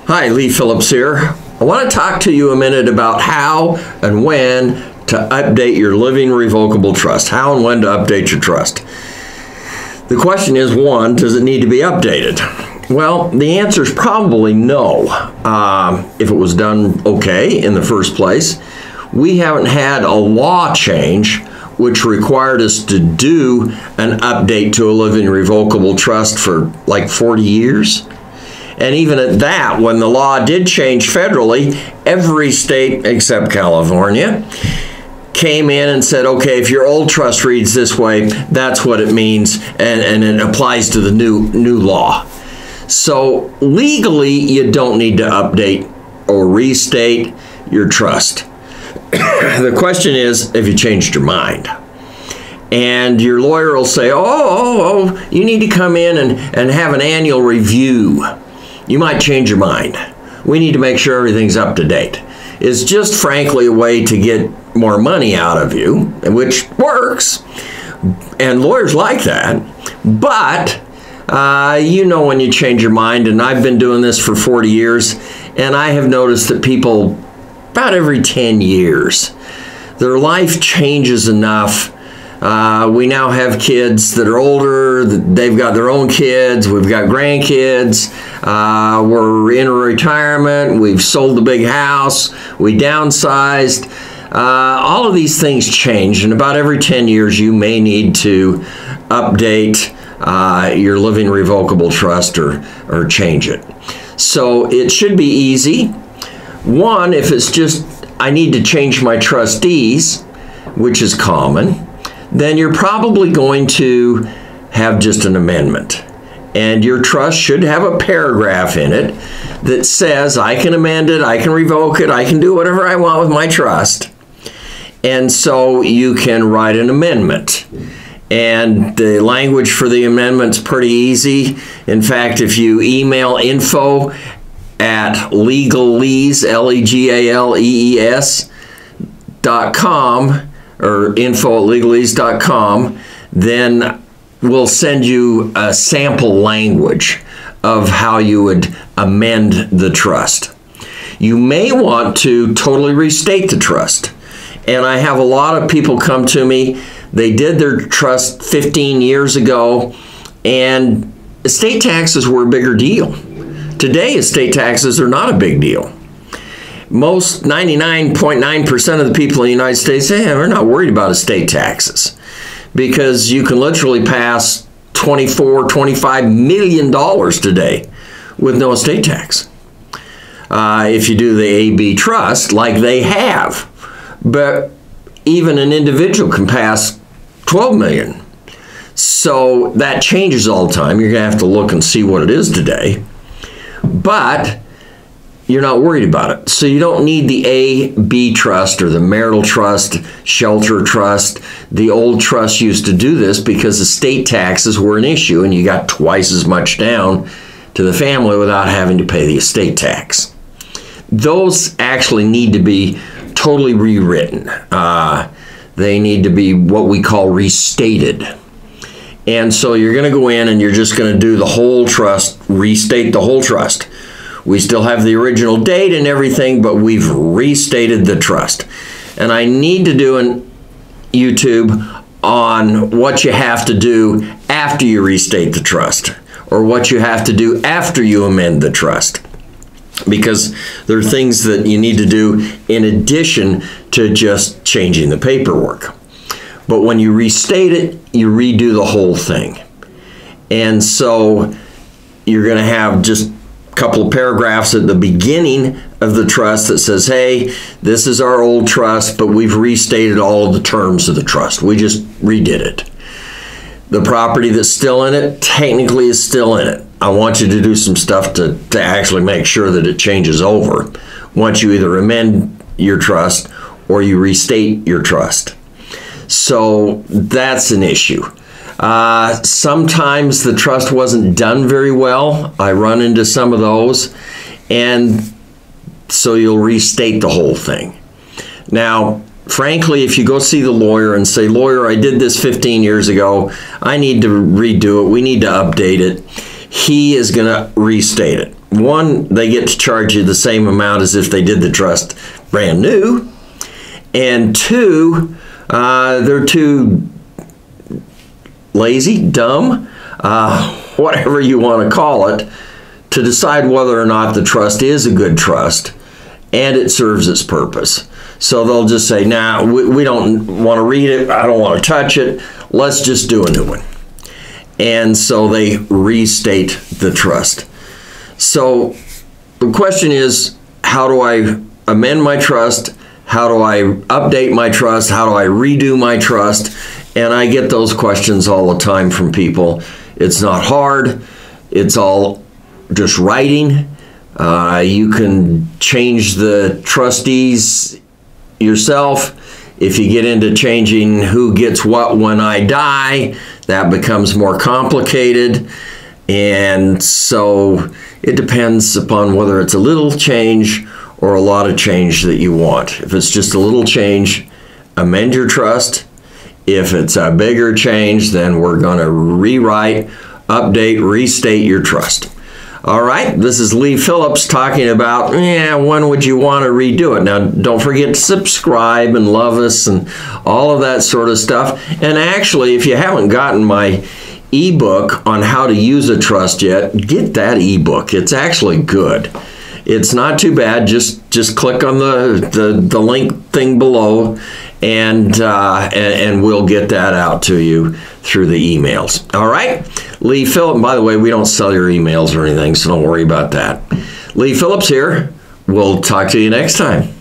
Hi, Lee Phillips here. I want to talk to you a minute about how and when to update your living revocable trust. How and when to update your trust. The question is, one, does it need to be updated? Well, the answer is probably no. If it was done okay in the first place. We haven't had a law change which required us to do an update to a living revocable trust for like 40 years. And even at that, when the law did change federally, every state except California came in and said, okay, if your old trust reads this way, that's what it means, and it applies to the new law. So legally, you don't need to update or restate your trust. The question is, have you changed your mind? And your lawyer will say, oh, you need to come in and have an annual review. You might change your mind. We need to make sure everything's up to date. It's just frankly a way to get more money out of you, which works. And lawyers like that. But you know when you change your mind, and I've been doing this for 40 years, and I have noticed that people, about every 10 years, their life changes enough. We now have kids that are older, they've got their own kids, we've got grandkids, we're in retirement, we've sold the big house, we downsized. All of these things change, and about every 10 years you may need to update your living revocable trust or change it. So it should be easy. One, if it's just, I need to change my trustees, which is common, then you're probably going to have just an amendment. And your trust should have a paragraph in it that says, I can amend it, I can revoke it, I can do whatever I want with my trust. And so you can write an amendment. And the language for the amendment's pretty easy. In fact, if you email info@legalease, legalees.com, or info@legalease.com, then we'll send you a sample language of how you would amend the trust. You may want to totally restate the trust. And I have a lot of people come to me, they did their trust 15 years ago, and estate taxes were a bigger deal. Today, estate taxes are not a big deal. Most 99.9% of the people in the United States, they're not worried about estate taxes because you can literally pass $24–25 million today with no estate tax. If you do the AB trust like they have, but even an individual can pass 12 million. So that changes all the time. You're gonna have to look and see what it is today, but you're not worried about it. So you don't need the AB trust or the marital trust, shelter trust. The old trust used to do this because estate taxes were an issue and you got twice as much down to the family without having to pay the estate tax. Those actually need to be totally rewritten. They need to be what we call restated. And so you're gonna go in and you're just gonna do the whole trust, restate the whole trust. We still have the original date and everything, but we've restated the trust. And I need to do an YouTube on what you have to do after you restate the trust, or what you have to do after you amend the trust. Because there are things that you need to do in addition to just changing the paperwork. But when you restate it, you redo the whole thing. And so you're gonna have just couple of paragraphs at the beginning of the trust that says, hey, this is our old trust, but we've restated all of the terms of the trust. We just redid it. The property that's still in it technically is still in it. I want you to do some stuff to actually make sure that it changes over once you either amend your trust or you restate your trust. So that's an issue. Sometimes the trust wasn't done very well. I run into some of those, and so you'll restate the whole thing. Now, frankly, if you go see the lawyer and say, lawyer, I did this 15 years ago, I need to redo it, we need to update it, he is going to restate it. one, they get to charge you the same amount as if they did the trust brand new. And two, they're too lazy, dumb, whatever you want to call it, to decide whether or not the trust is a good trust and it serves its purpose. So they'll just say, nah, we don't want to read it. I don't want to touch it. Let's just do a new one. And so they restate the trust. So the question is, how do I amend my trust? How do I update my trust? How do I redo my trust? And I get those questions all the time from people. It's not hard. It's all just writing. You can change the trustees yourself. If you get into changing who gets what when I die, that becomes more complicated. And so it depends upon whether it's a little change or a lot of change that you want. If it's just a little change, amend your trust. If it's a bigger change, then we're going to rewrite, update, restate your trust. All right, this is Lee Phillips talking about, when would you want to redo it? Now, don't forget to subscribe and love us and all of that sort of stuff. And actually, if you haven't gotten my ebook on how to use a trust yet, get that ebook. It's actually good. It's not too bad. Just click on the link thing below, and we'll get that out to you through the emails. All right? Lee Phillips, by the way, we don't sell your emails or anything, so don't worry about that. Lee Phillips here. We'll talk to you next time.